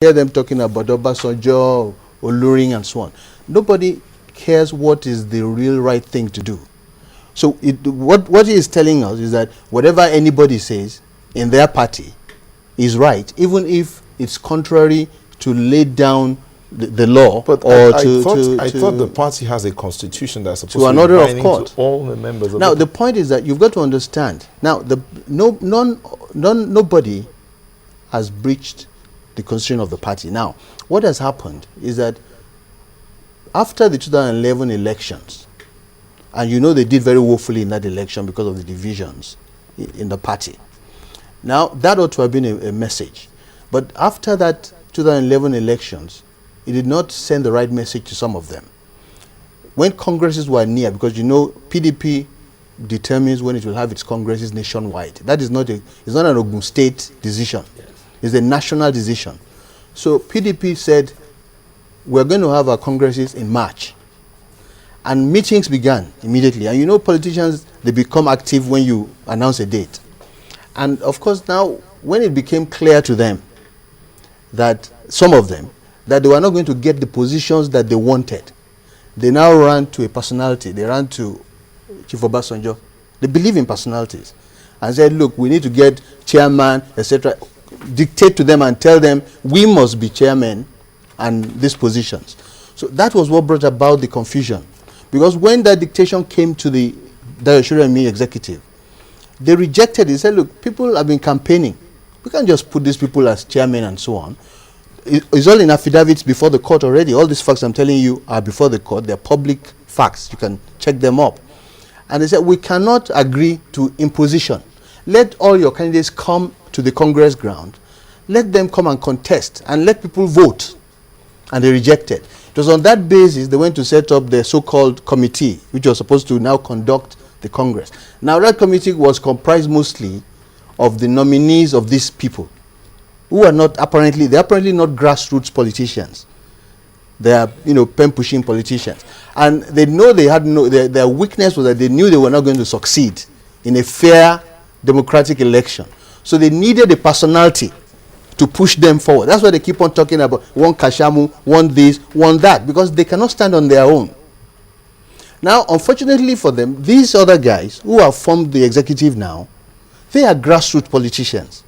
hear them talking about Obasanjo, Oluring, and so on. Nobody cares what is the real right thing to do. So what he is telling us is that whatever anybody says in their party is right, even if it's contrary to lay down the law. But or I to thought the party has a constitution that's supposed to an order of court to all the members of now the point is that you've got to understand now nobody has breached the constitution of the party. Now what has happened is that after the 2011 elections, and you know they did very woefully in that election because of the divisions in the party. Now that ought to have been a message, but after that 2011 elections, it did not send the right message to some of them. When congresses were near, because you know PDP determines when it will have its congresses nationwide. That is not it's not an Ogun State decision. Yes. It's a national decision. So PDP said, we're going to have our congresses in March. And meetings began immediately. And you know politicians, they become active when you announce a date. And of course now, when it became clear to them that some of them, that they were not going to get the positions that they wanted, they now ran to a personality. They ran to Chief Obasanjo. They believe in personalities. And said, look, we need to get chairman, etc. Dictate to them and tell them, we must be chairmen and these positions. So that was what brought about the confusion. Because when that dictation came to the Dayo and me executive, they rejected it. They said, look, people have been campaigning. We can't just put these people as chairmen and so on. It's all in affidavits before the court already. All these facts I'm telling you are before the court. They're public facts. You can check them up. And they said, we cannot agree to imposition. Let all your candidates come to the Congress ground. Let them come and contest and let people vote. And they rejected. It was on that basis they went to set up the so-called committee, which was supposed to now conduct the Congress. Now that committee was comprised mostly of the nominees of these people, who are not apparently, they're apparently not grassroots politicians. They are, pen-pushing politicians. And they know they had their weakness was that they knew they were not going to succeed in a fair democratic election. So they needed a personality to push them forward. That's why they keep on talking about one Kashamu, one this, one that, because they cannot stand on their own. Now, unfortunately for them, these other guys who have formed the executive now, they are grassroots politicians.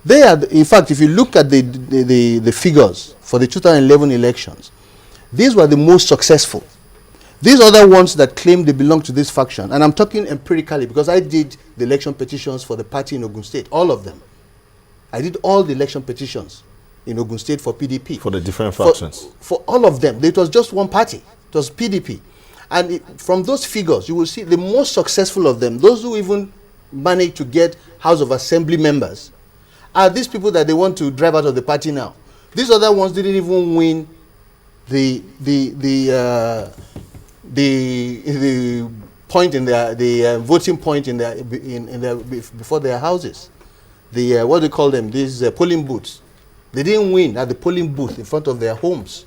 They are, in fact, if you look at the figures for the 2011 elections, these were the most successful. These are the ones that claim they belong to this faction. And I'm talking empirically because I did the election petitions for the party in Ogun State, all of them. I did all the election petitions in Ogun State for PDP. For the different factions? For all of them. It was just one party. It was PDP. And from those figures, you will see the most successful of them, those who even managed to get House of Assembly members, are these people that they want to drive out of the party now. These other ones didn't even win the point in the voting point in their before their houses. The what do you call them? These polling booths. They didn't win at the polling booth in front of their homes.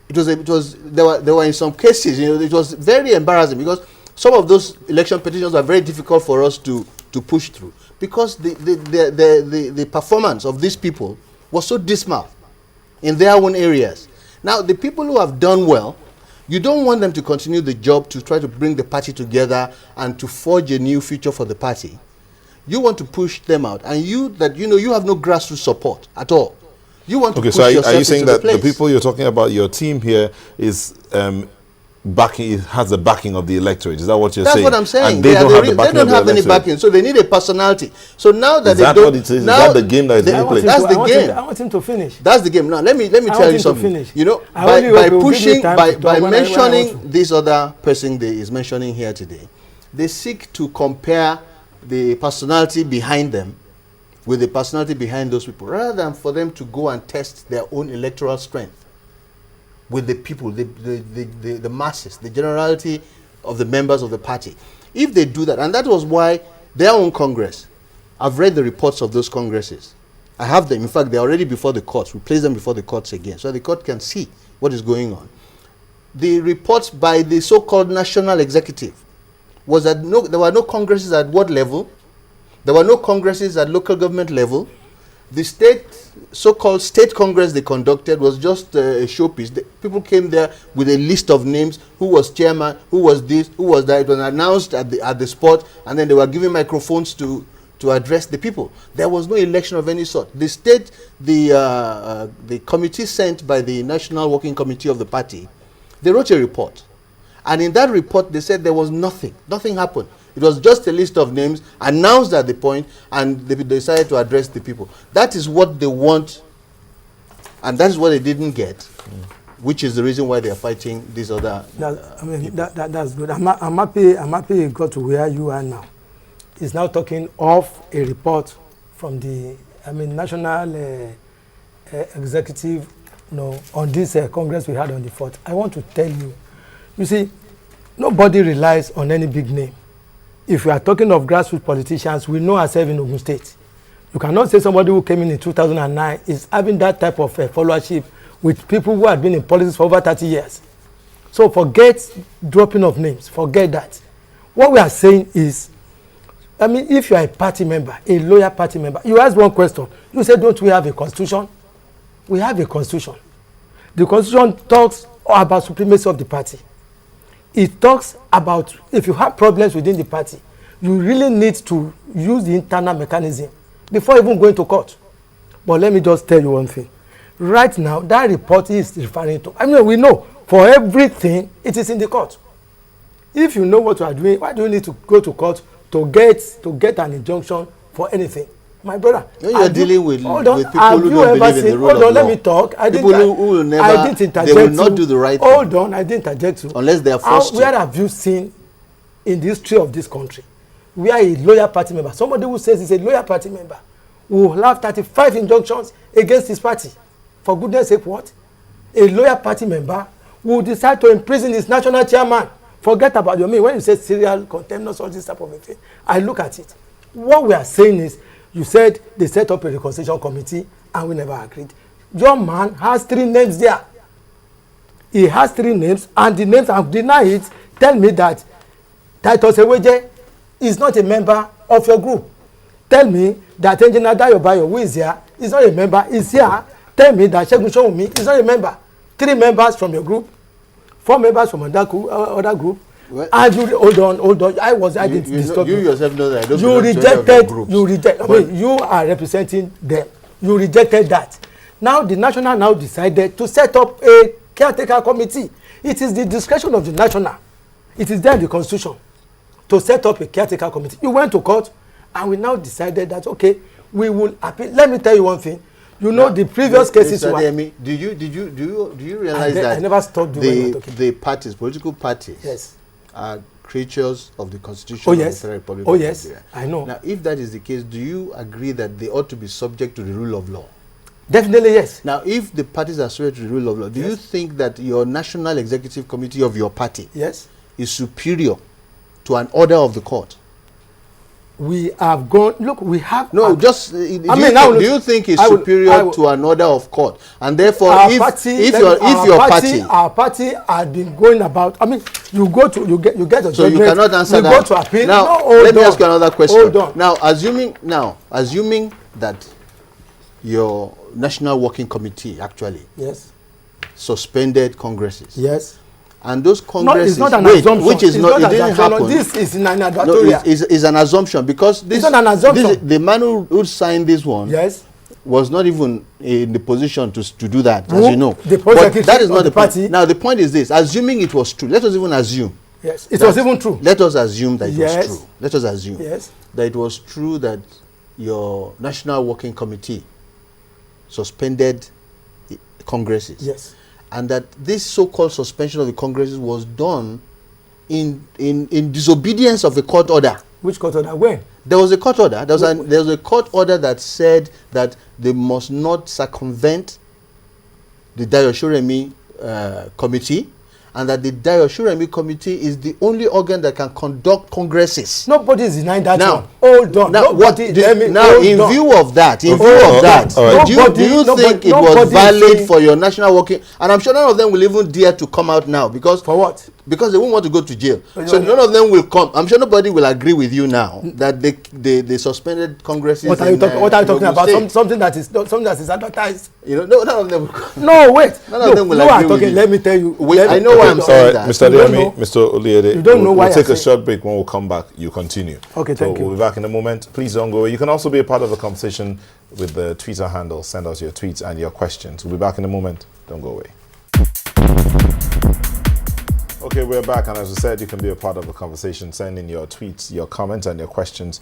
They were in some cases, it was very embarrassing because some of those election petitions are very difficult for us to push through because the performance of these people was so dismal in their own areas. Now, the people who have done well, you don't want them to continue the job to try to bring the party together and to forge a new future for the party. You want to push them out, and you have no grassroots support at all. You want to push yourself. Are you saying that the the people you're talking about, your team here, is backing? It has the backing of the electorate. Is that what you're saying? That's what I'm saying. And they don't have the backing. They don't have any backing, so they need a personality. So now that is that what it is? Is that the game that is being played? That's the game. I want him to finish. That's the game. Now let me tell you something. By mentioning this other person that is mentioning here today, they seek to compare the personality behind them with the personality behind those people, rather than for them to go and test their own electoral strength with the people, the masses, the generality of the members of the party. If they do that, and that was why their own Congress, I've read the reports of those Congresses. I have them. In fact, they're already before the courts. We place them before the courts again, so the court can see what is going on. The reports by the so-called national executive was that there were no Congresses at ward level. There were no Congresses at local government level. The so-called state congress they conducted was just a showpiece. People came there with a list of names, who was chairman, who was this, who was that. It was announced at the spot, and then they were given microphones to address the people. There was no election of any sort. The committee sent by the National Working Committee of the party, they wrote a report. And in that report, they said there was nothing. Nothing happened. It was just a list of names announced at the point, and they decided to address the people. That is what they want, and that is what they didn't get, which is the reason why they are fighting these other. That's good. I'm happy you got to where you are now. He's now talking of a report from the national executive, on this Congress we had on the 4th. I want to tell you, you see, nobody relies on any big name. If we are talking of grassroots politicians, we know ourselves in Ogun State. You cannot say somebody who came in 2009 is having that type of followership with people who have been in politics for over 30 years. So forget dropping of names. Forget that. What we are saying is, if you are a party member, a loyal party member, you ask one question. You say, don't we have a constitution? We have a constitution. The constitution talks about supremacy of the party. It talks about if you have problems within the party, you really need to use the internal mechanism before even going to court. But let me just tell you one thing. Right now, that report is referring to, we know for everything, it is in the court. If you know what you are doing, why do you need to go to court to get an injunction for anything? My brother, you are dealing with people who don't believe in the rule of law. Hold on, let me talk. People who will never, I didn't interject. They will not do the right thing. Hold on, I didn't interject you. Unless they are forced to. Where have you seen in the history of this country where a loyal party member, somebody who says he's a loyal party member, will have 35 injunctions against his party? For goodness sake, what? A loyal party member will decide to imprison his national chairman. Forget about your when you say serial contempt, all this type of a thing. I look at it. What we are saying is, you said they set up a reconciliation committee and we never agreed. Your man has 3 names there. He has 3 names, and the names have denied it. Tell me that Titus Eweje is not a member of your group. Tell me that Engineer Dayo, who is here, is not a member, is here. Tell me that Segun Showunmi is not a member. 3 members from your group, 4 members from other group. Well, and you hold on. I didn't disturb you. You yourself know that I don't you rejected. You are representing them. You rejected that. Now the national now decided to set up a caretaker committee. It is the discretion of the national. It is there in the constitution to set up a caretaker committee. You went to court, and we now decided that okay, we will appeal. Let me tell you one thing. The previous cases were. Do you realize that I never stopped the parties, political parties, yes, are creatures of the Constitution of the Federal Republic of Nigeria? I know. Now, if that is the case, do you agree that they ought to be subject to the rule of law? Definitely, yes. Now, if the parties are subject to the rule of law, do you think that your National Executive Committee of your party is superior to an order of the court? We have gone. Look, we have. No, do you think it's superior to an order of court? And therefore, our party has been going about. You get a judgment. So you cannot answer that. You go to appeal. Now, let me ask you another question. Hold on. Now, assuming that your National Working Committee actually suspended congresses. Yes. And those congresses, no, it's not an assumption. Which is not, it didn't happen. This is an advertorial. No, it's an assumption because this. It's not an assumption. The man who signed this one, was not even in the position to do that, as you know. But that is not the party. Now the point is this: assuming it was true, let us even assume. Yes, it was even true. Let us assume that it was true. Let us assume that it was true that your National Working Committee suspended congresses. Yes. And that this so-called suspension of the congresses was done in disobedience of a court order. Which court order? When? There was a court order. There was a court order that said that they must not circumvent the Dayo Shoremi committee, and that the Dayo Shoremi committee is the only organ that can conduct congresses. Nobody is denying that. Now, hold on. Now, in view of that, do you think it was valid for your national working? And I'm sure none of them will even dare to come out now because for what? because they won't want to go to jail. So none of them will come. I'm sure nobody will agree with you now that they suspended Congresses. What are you talking about? Something that is advertised. You know, none of them will come. No, wait. None of them will agree with you. Let me tell you. I know why I'm saying that. Mr. Adeyemi, Mr. Oliede, you don't know why we'll take a short break. When we'll come back, you continue. Okay, thank you. We'll be back in a moment. Please don't go away. You can also be a part of the conversation with the Twitter handle. Send us your tweets and your questions. We'll be back in a moment. Don't go away. Okay, we're back, and as I said, you can be a part of the conversation. Send in your tweets, your comments, and your questions.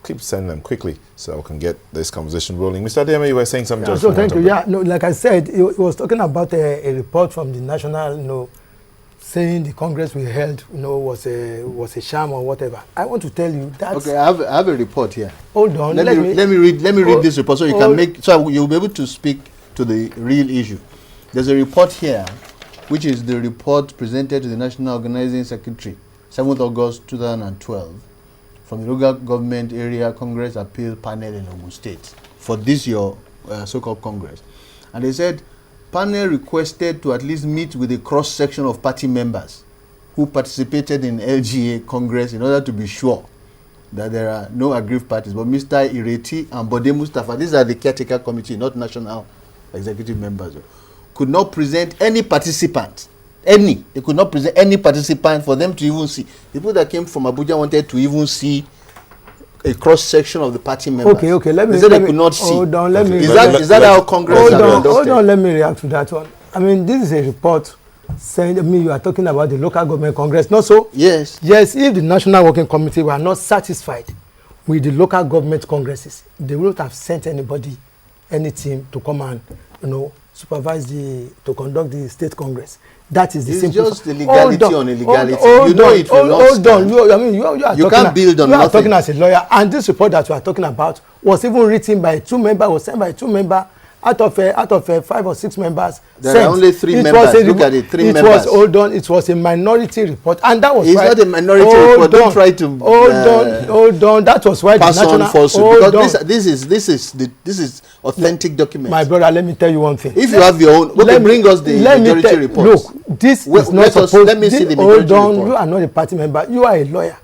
Keep sending them quickly so we can get this conversation rolling. Mr. Adeyemi, you were saying something. Yeah, so thank you. Yeah, no, like I said, it was talking about a report from the national, saying the Congress we held, was a sham or whatever. I want to tell you that. Okay, I have a report here. Hold on. Let me read this report so you can so you'll be able to speak to the real issue. There's a report here, which is the report presented to the National Organizing Secretary, 7th August 2012, from the Local Government Area Congress Appeal Panel in Ogun State for this your so-called Congress. And they said, panel requested to at least meet with a cross-section of party members who participated in LGA Congress in order to be sure that there are no aggrieved parties. But Mr. Ireti and Bode Mustafa, these are the caretaker committee, not national executive members, could not present any participant. They could not present any participant for them to even see. The people that came from Abuja wanted to even see a cross-section of the party members. Okay. They said they could not see. Hold on, let me. Is that how Congress has conducted? Hold on, let me react to that one. I mean, this is a report saying, you are talking about the local government Congress, not so? Yes. Yes, if the National Working Committee were not satisfied with the local government congresses, they would have sent any team to come and, supervise to conduct the state congress. That is the simple. It's just the legality on illegality. Hold on. You can't build on nothing. You are talking as a lawyer, and this report that you are talking about was even written by 2 members, was sent by 2 members out of 5 or 6 members. There are only 3 members. Look at it, 3 members. It was a minority report, and that was why. It's not a minority report. Don't try to hold on. That was why pass the national. On falsehood, because this is authentic document. My brother, let me tell you one thing. If you have your own, bring us the majority report. Look, this is not supposed. Let me see the majority report. You are not a party member. You are a lawyer.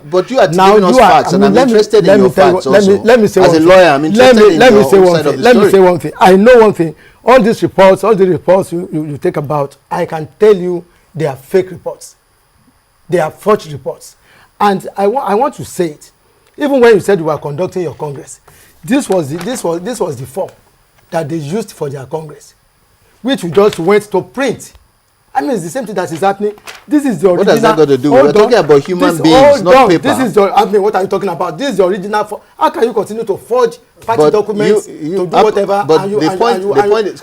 But you are giving us facts, and I'm interested in your facts also. Let me say as a lawyer, I'm interested in your side of the story. Let me say one thing. I know one thing. All the reports you take about, I can tell you they are fake reports. They are forged reports. And I want to say it. Even when you said you were conducting your congress, this was the form that they used for their congress, which we just went to print. I mean, it's the same thing that is happening. This is the original. What has that got to do? We're talking about human beings, not paper. This is the. What are you talking about? This is the original. How can you continue to forge party documents to do whatever? But the point is,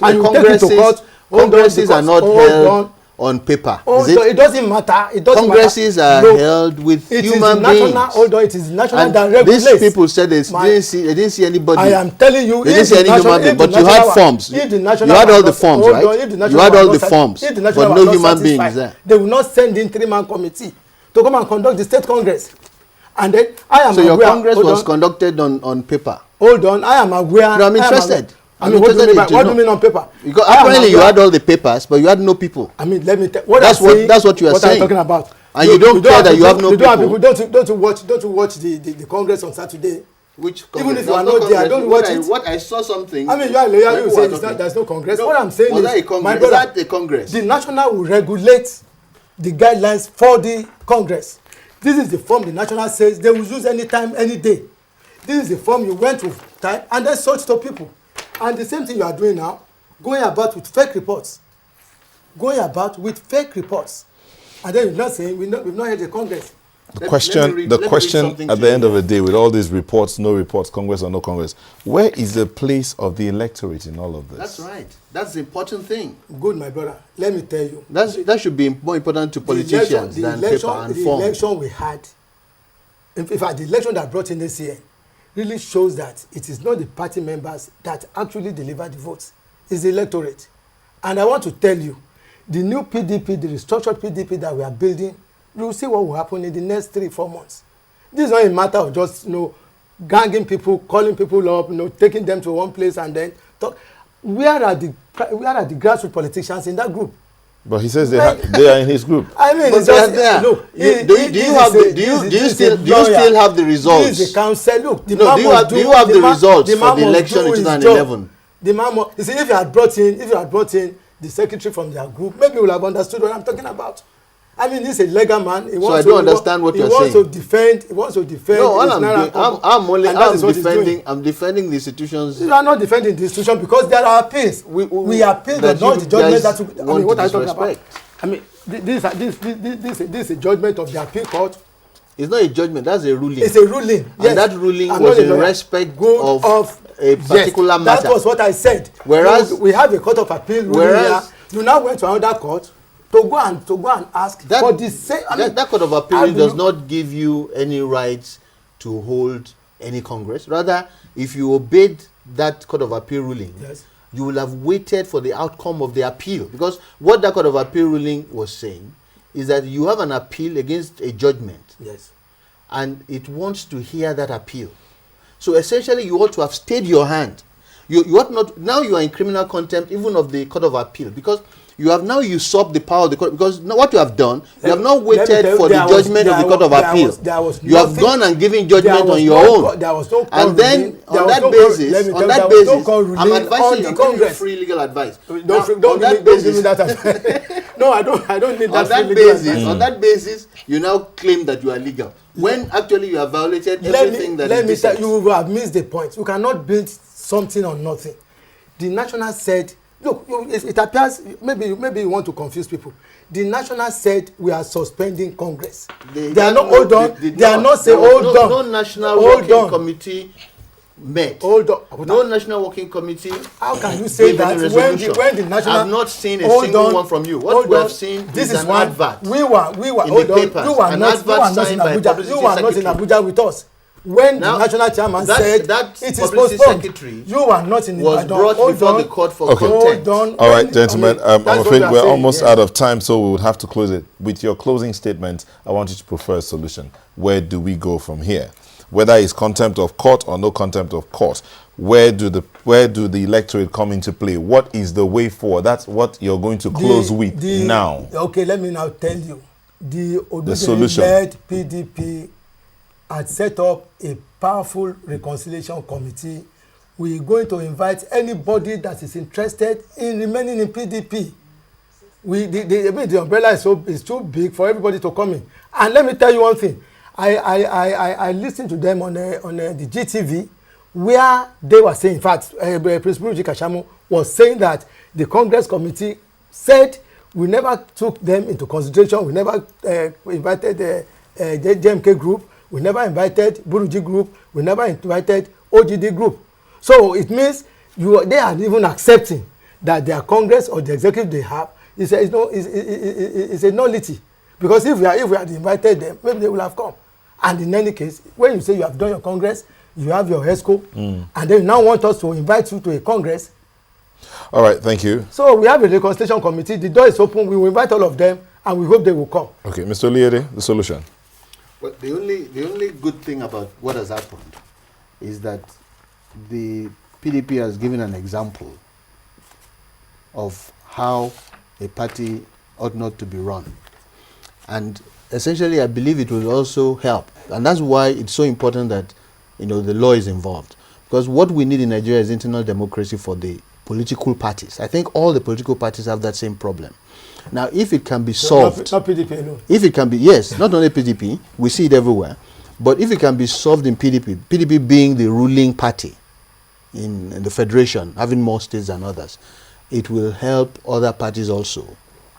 congresses are not held on paper. It doesn't matter. Congresses are held with human beings. Hold on, it is national that regulates. These people said they didn't see anybody. I am telling you, they didn't see any human being, but you had forms. You had all the forms, right? You had all the forms, but no human beings there. They will not send in 3-man committee to come and conduct the state congress. And then I am aware. So your congress was conducted on paper. Hold on, I am aware. No, I'm interested. What do you mean on paper? Because apparently you had all the papers, but you had no people. I mean, let me tell. That's what you are saying. What I'm talking about. And you don't care that you have no people. Don't you watch the congress on Saturday? Which congress? Even if you are not there, don't watch it. What I saw something. I mean, you are a lawyer. You say there's no congress. What I'm saying is, my brother, is that a congress? The national will regulate the guidelines for the congress. This is the form the national says they will use anytime, any day. This is the form you went to type and then search to people. And the same thing you are doing now, going about with fake reports. And then you're not saying we've not had a Congress. The question at the end of the day, with all these reports, no reports, Congress or no Congress, where is the place of the electorate in all of this? That's right. That's the important thing. Good, my brother. Let me tell you. That should be more important to politicians than paper and form. The election we had, in fact, the election that brought in this year, really shows that it is not the party members that actually deliver the votes. It's the electorate. And I want to tell you, the new PDP, the restructured PDP that we are building, you will see what will happen in the next 3-4 months. This is not a matter of just, ganging people, calling people up, taking them to one place and then talk. Where are the grassroots politicians in that group? But he says they are in his group. I mean, But it's just, there. look, Do you still have the results? This is a council. Look, the No, man do you must have, do you have the results the for man the must election do in his 2011? job. The man must, you see, if you had brought in the secretary from their group, maybe you would have understood what I'm talking about. I mean, he's a legal man. He wants I don't understand what you're saying. He wants to defend. No, all I'm defending the institutions. You are not defending the institution because there are appeals. We appeal, but not the judgment that. I mean, what are you talking about? I mean, this is a judgment of the appeal court. It's not a judgment. That's a ruling. It's a ruling. Yes. And that ruling was in respect of a particular matter. That was what I said. Whereas we have a court of appeal ruling here. You now went to another court to go and ask for the same. That court of appeal does not give you any rights to hold any Congress. Rather, if you obeyed that court of appeal ruling, yes, you will have waited for the outcome of the appeal. Because what that court of appeal ruling was saying is that you have an appeal against a judgment. Yes. And it wants to hear that appeal. So essentially, you ought to have stayed your hand. You ought not. Now you are in criminal contempt even of the court of appeal because you have now usurped the power of the court. Because what you have done, you have not waited for the judgment of the court of appeal. You have gone and given judgment on your own. There was no and then on that basis, I'm advising you. I'm giving you free legal advice. Don't give me that advice. No, I don't need that. On that basis, you now claim that you are legal when actually you have violated everything that is decent. Let me tell you, you have missed the point. You cannot build something on nothing. The national said, look, it appears, maybe you want to confuse people. The national said we are suspending Congress. They are not, hold on, they are not saying, hold on. No national working committee met. Hold on. No national working committee. How can you say that when the national? I've not seen a single one from you. What we have seen is an advert. We were in the papers. You were not in Abuja. You were not in Abuja with us. When the national chairman said that it is postponed, you were not in was brought before the court for contempt. All right, gentlemen, I'm afraid we're almost out of time, so we would have to close it. With your closing statement, I want you to prefer a solution. Where do we go from here? Whether it's contempt of court or no contempt of court, where do the electorate come into play? What is the way forward? That's what you're going to close with now. Okay, let me now tell you. The solution. led PDP had set up a powerful reconciliation committee. We're going to invite anybody that is interested in remaining in PDP. The umbrella is too big for everybody to come in. And let me tell you one thing. I listened to them on the GTV where they were saying, in fact, Prince Buruji Kashamu was saying that the Congress committee said we never took them into consideration. We never invited the JMK group. We never invited Buruji group. We never invited OGD group. So it means they are even accepting that their Congress or the executive they have is a nullity. Because if we had invited them, maybe they will have come. And in any case, when you say you have done your Congress, you have your ESCO, and then you now want us to invite you to a Congress. All right, thank you. So we have a reconciliation committee. The door is open. We will invite all of them, and we hope they will come. Okay, Mr. Oliede, the solution. Well, the only good thing about what has happened is that the PDP has given an example of how a party ought not to be run. And essentially, I believe it will also help. And that's why it's so important that, the law is involved. Because what we need in Nigeria is internal democracy for the political parties. I think all the political parties have that same problem. Now, if it can be solved... Not PDP alone. If it can be, yes, not only PDP, we see it everywhere. But if it can be solved in PDP being the ruling party in the federation, having more states than others, it will help other parties also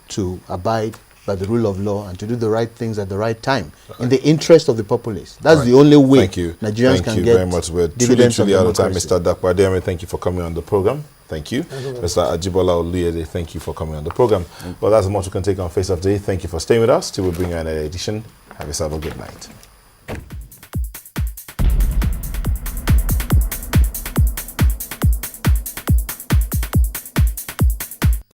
to abide by the rule of law and to do the right things at the right time in the interest of the populace. That's the only way Nigerians can get. Thank you very much. We're truly out of time. Mr. Dapo Adeyemi, thank you for coming on the program. Thank you. Mr. Ajibola Oliede, thank you for coming on the program. Well, that's as much we can take on Face of the Day. Thank you for staying with us till we bring you another edition. Have yourself a good night.